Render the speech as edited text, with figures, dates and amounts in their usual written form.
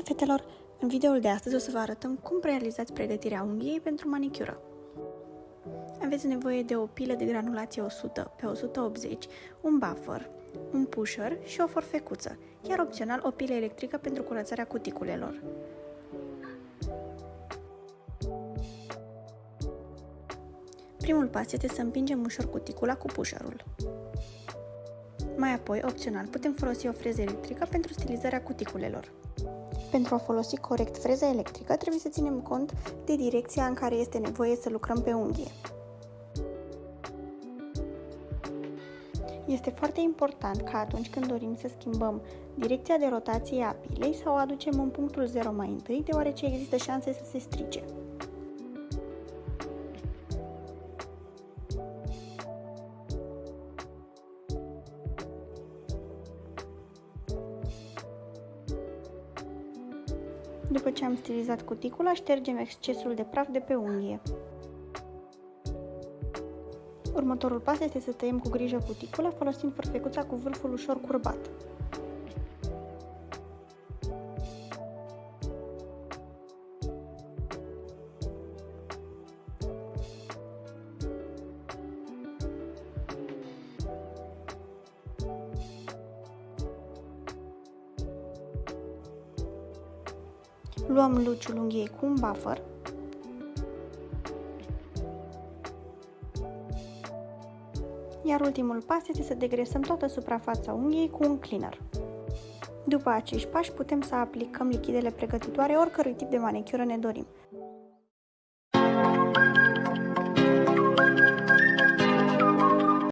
fetelor! În videoul de astăzi o să vă arătăm cum realizați pregătirea unghiei pentru manicură. Aveți nevoie de o pilă de granulație 100 pe 180, un buffer, un pusher și o forfecuță, iar opțional o pilă electrică pentru curățarea cuticulelor. Primul pas este să împingem ușor cuticula cu pusherul. Mai apoi, opțional, putem folosi o freză electrică pentru stilizarea cuticulelor. Pentru a folosi corect freza electrică, trebuie să ținem cont de direcția în care este nevoie să lucrăm pe unghie. Este foarte important ca atunci când dorim să schimbăm direcția de rotație a pilei să o aducem în punctul 0 mai întâi, deoarece există șanse să se strice. După ce am stilizat cuticula, ștergem excesul de praf de pe unghie. Următorul pas este să tăiem cu grijă cuticula folosind forfecuța cu vârful ușor curbat. Luăm luciul unghiei cu un buffer iar ultimul pas este să degresăm toată suprafața unghiei cu un cleaner. După acești pași putem să aplicăm lichidele pregătitoare oricărui tip de manicură ne dorim.